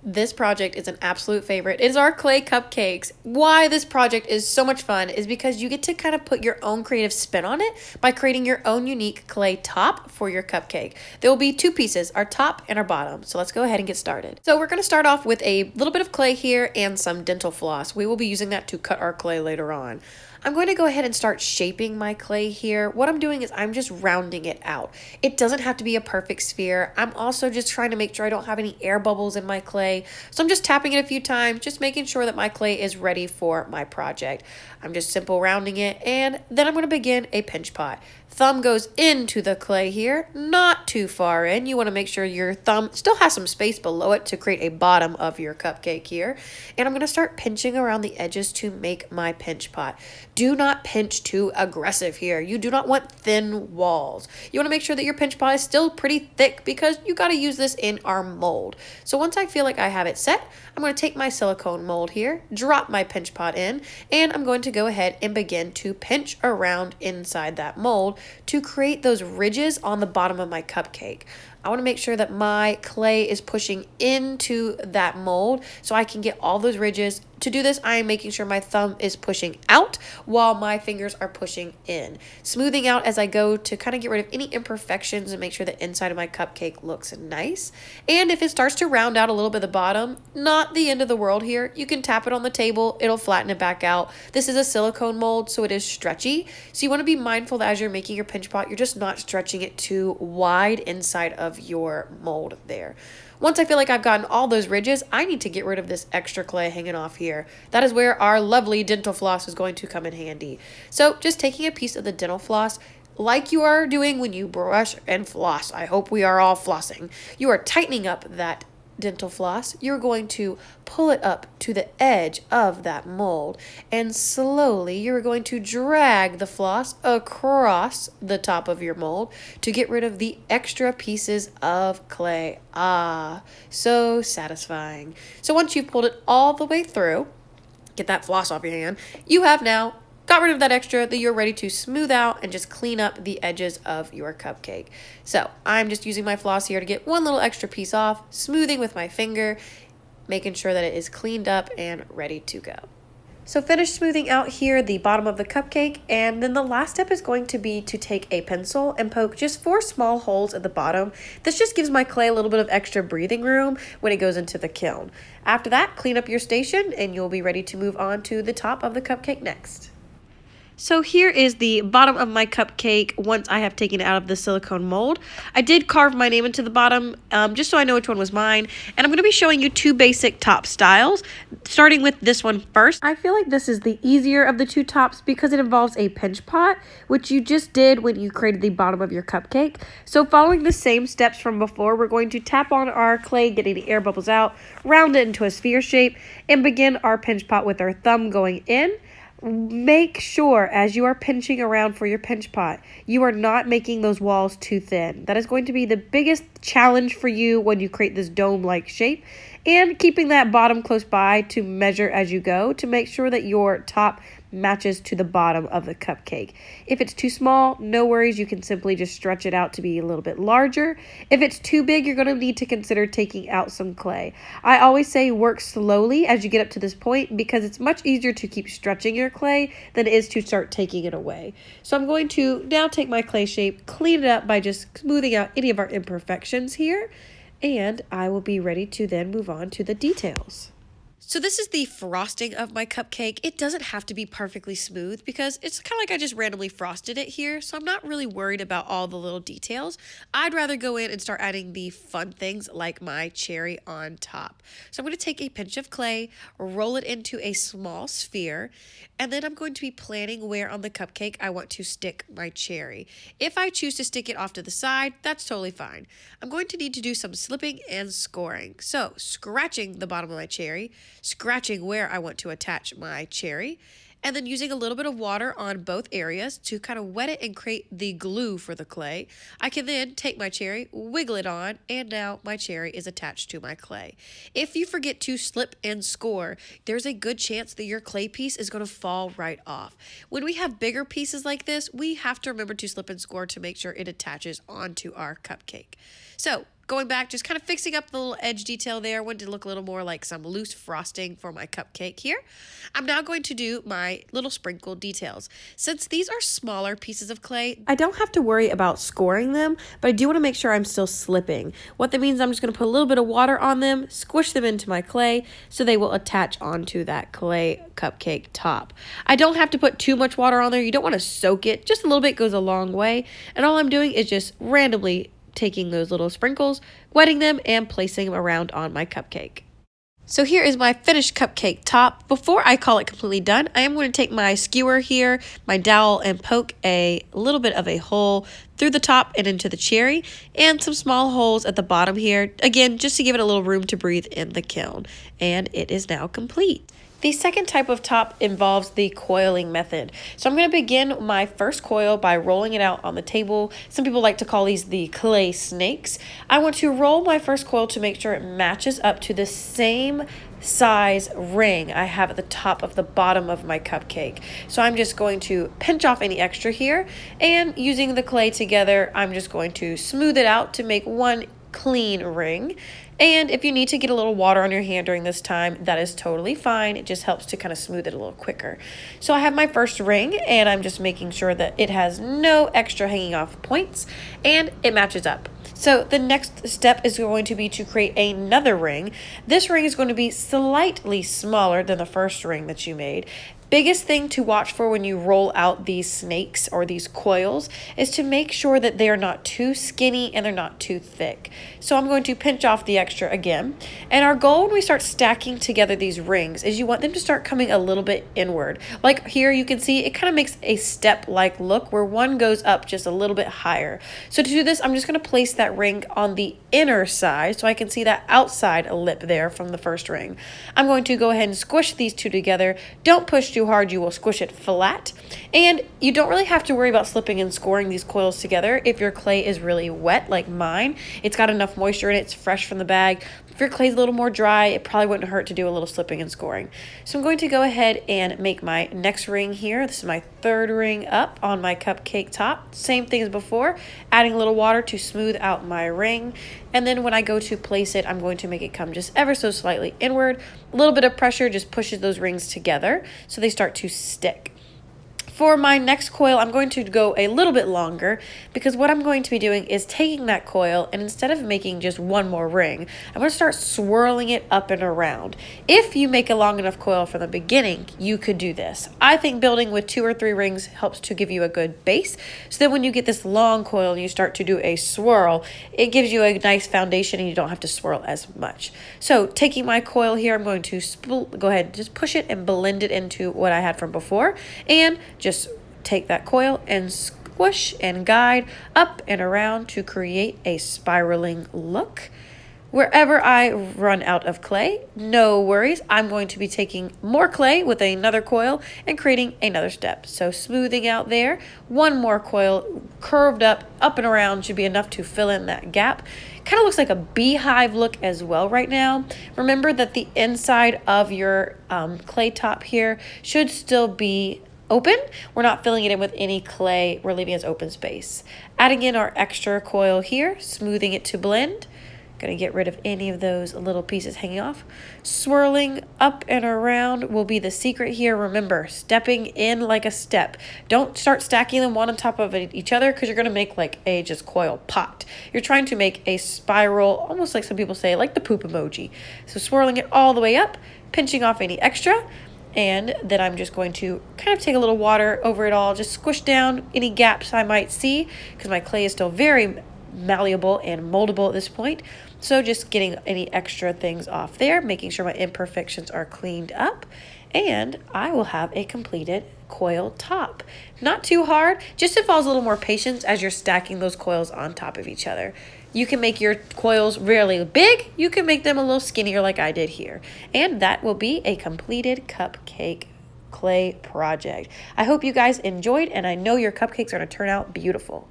This project is an absolute favorite. It is our clay cupcakes. Why this project is so much fun is because you get to kind of put your own creative spin on it by creating your own unique clay top for your cupcake. There will be two pieces, our top and our bottom. So let's go ahead and get started. So we're going to start off with a little bit of clay here and some dental floss. We will be using that to cut our clay later on. I'm going to go ahead and start shaping my clay here. What I'm doing is I'm just rounding it out. It doesn't have to be a perfect sphere. I'm also just trying to make sure I don't have any air bubbles in my clay. So I'm just tapping it a few times, just making sure that my clay is ready for my project. I'm just simple rounding it, and then I'm going to begin a pinch pot. Thumb goes into the clay here, not too far in. You want to make sure your thumb still has some space below it to create a bottom of your cupcake here. And I'm going to start pinching around the edges to make my pinch pot. Do not pinch too aggressive here. You do not want thin walls. You want to make sure that your pinch pot is still pretty thick because you got to use this in our mold. So once I feel like I have it set, I'm going to take my silicone mold here, drop my pinch pot in, and I'm going to go ahead and begin to pinch around inside that mold to create those ridges on the bottom of my cupcake. I want to make sure that my clay is pushing into that mold so I can get all those ridges. To do this, I am making sure my thumb is pushing out while my fingers are pushing in. Smoothing out as I go to kind of get rid of any imperfections and make sure the inside of my cupcake looks nice. And if it starts to round out a little bit at the bottom, not the end of the world here. You can tap it on the table, it'll flatten it back out. This is a silicone mold, so it is stretchy. So you want to be mindful that as you're making your pinch pot, you're just not stretching it too wide inside of your mold there. Once I feel like I've gotten all those ridges, I need to get rid of this extra clay hanging off here. That is where our lovely dental floss is going to come in handy. So just taking a piece of the dental floss, like you are doing when you brush and floss. I hope we are all flossing. You are tightening up that dental floss. You're going to pull it up to the edge of that mold, and slowly you're going to drag the floss across the top of your mold to get rid of the extra pieces of clay. Ah, so satisfying. So once you've pulled it all the way through, get that floss off your hand, you have now got rid of that extra that you're ready to smooth out and just clean up the edges of your cupcake. So I'm just using my floss here to get one little extra piece off, smoothing with my finger, making sure that it is cleaned up and ready to go. So finish smoothing out here the bottom of the cupcake, and then the last step is going to be to take a pencil and poke just 4 small holes at the bottom. This just gives my clay a little bit of extra breathing room when it goes into the kiln. After that, clean up your station and you'll be ready to move on to the top of the cupcake next. So here is the bottom of my cupcake once I have taken it out of the silicone mold. I did carve my name into the bottom just so I know which one was mine. And I'm going to be showing you 2 basic top styles, starting with this one first. I feel like this is the easier of the 2 tops because it involves a pinch pot, which you just did when you created the bottom of your cupcake. So following the same steps from before, we're going to tap on our clay, getting the air bubbles out, round it into a sphere shape, and begin our pinch pot with our thumb going in. Make sure as you are pinching around for your pinch pot, you are not making those walls too thin. That is going to be the biggest challenge for you when you create this dome-like shape, and keeping that bottom close by to measure as you go to make sure that your top matches to the bottom of the cupcake. If it's too small, no worries, you can simply just stretch it out to be a little bit larger. If it's too big, you're going to need to consider taking out some clay. I always say work slowly as you get up to this point because it's much easier to keep stretching your clay than it is to start taking it away. So I'm going to now take my clay shape, clean it up by just smoothing out any of our imperfections here, and I will be ready to then move on to the details. So this is the frosting of my cupcake. It doesn't have to be perfectly smooth because it's kind of like I just randomly frosted it here. So I'm not really worried about all the little details. I'd rather go in and start adding the fun things like my cherry on top. So I'm going to take a pinch of clay, roll it into a small sphere, and then I'm going to be planning where on the cupcake I want to stick my cherry. If I choose to stick it off to the side, that's totally fine. I'm going to need to do some slipping and scoring. So scratching the bottom of my cherry, scratching where I want to attach my cherry, and then using a little bit of water on both areas to kind of wet it and create the glue for the clay. I can then take my cherry, wiggle it on, and now my cherry is attached to my clay. If you forget to slip and score, there's a good chance that your clay piece is going to fall right off. When we have bigger pieces like this, we have to remember to slip and score to make sure it attaches onto our cupcake. So Going back, just kind of fixing up the little edge detail there. I wanted to look a little more like some loose frosting for my cupcake here. I'm now going to do my little sprinkle details. Since these are smaller pieces of clay, I don't have to worry about scoring them, but I do want to make sure I'm still slipping. What that means, I'm just going to put a little bit of water on them, squish them into my clay so they will attach onto that clay cupcake top. I don't have to put too much water on there. You don't want to soak it. Just a little bit goes a long way. And all I'm doing is just randomly taking those little sprinkles, wetting them, and placing them around on my cupcake. So here is my finished cupcake top. Before I call it completely done, I am going to take my skewer here, my dowel, and poke a little bit of a hole through the top and into the cherry, and some small holes at the bottom here, again, just to give it a little room to breathe in the kiln. And it is now complete. The second type of top involves the coiling method. So I'm going to begin my first coil by rolling it out on the table. Some people like to call these the clay snakes. I want to roll my first coil to make sure it matches up to the same size ring I have at the top of the bottom of my cupcake. So I'm just going to pinch off any extra here, and using the clay together, I'm just going to smooth it out to make one clean ring. And if you need to get a little water on your hand during this time, that is totally fine. It just helps to kind of smooth it a little quicker. So I have my first ring, and I'm just making sure that it has no extra hanging off points and it matches up. So the next step is going to be to create another ring. This ring is going to be slightly smaller than the first ring that you made. Biggest thing to watch for when you roll out these snakes or these coils is to make sure that they are not too skinny and they're not too thick. So I'm going to pinch off the extra again. And our goal when we start stacking together these rings is you want them to start coming a little bit inward. Like here you can see it kind of makes a step-like look where one goes up just a little bit higher. So to do this, I'm just going to place that ring on the inner side so I can see that outside lip there from the first ring. I'm going to go ahead and squish these two together. Don't push too hard, you will squish it flat. And you don't really have to worry about slipping and scoring these coils together if your clay is really wet like mine. It's got enough moisture in it, it's fresh from the bag. If your clay is a little more dry, it probably wouldn't hurt to do a little slipping and scoring. So I'm going to go ahead and make my next ring here. This is my third ring up on my cupcake top. Same thing as before, adding a little water to smooth out my ring. And then when I go to place it, I'm going to make it come just ever so slightly inward. A little bit of pressure just pushes those rings together so they start to stick. For my next coil, I'm going to go a little bit longer because what I'm going to be doing is taking that coil and instead of making just one more ring, I'm going to start swirling it up and around. If you make a long enough coil from the beginning, you could do this. I think building with 2 or 3 rings helps to give you a good base so that when you get this long coil and you start to do a swirl, it gives you a nice foundation and you don't have to swirl as much. So taking my coil here, I'm going to go ahead and just push it and blend it into what I had from before and just take that coil and squish and guide up and around to create a spiraling look. Wherever I run out of clay, no worries. I'm going to be taking more clay with another coil and creating another step. So smoothing out there, one more coil curved up and around should be enough to fill in that gap. Kind of looks like a beehive look as well right now. Remember that the inside of your clay top here should still be open. We're not filling it in with any clay. We're leaving it as open space. Adding in our extra coil here, smoothing it to blend. Going to get rid of any of those little pieces hanging off. Swirling up and around will be the secret here. Remember, stepping in like a step. Don't start stacking them one on top of each other because you're going to make like a just coil pot. You're trying to make a spiral, almost like some people say, like the poop emoji. So swirling it all the way up, pinching off any extra. And then I'm just going to kind of take a little water over it all, just squish down any gaps I might see because my clay is still very malleable and moldable at this point. So just getting any extra things off there, making sure my imperfections are cleaned up, and I will have a completed coil top. Not too hard, just involves a little more patience as you're stacking those coils on top of each other. You can make your coils really big, you can make them a little skinnier like I did here. And that will be a completed cupcake clay project. I hope you guys enjoyed, and I know your cupcakes are going to turn out beautiful.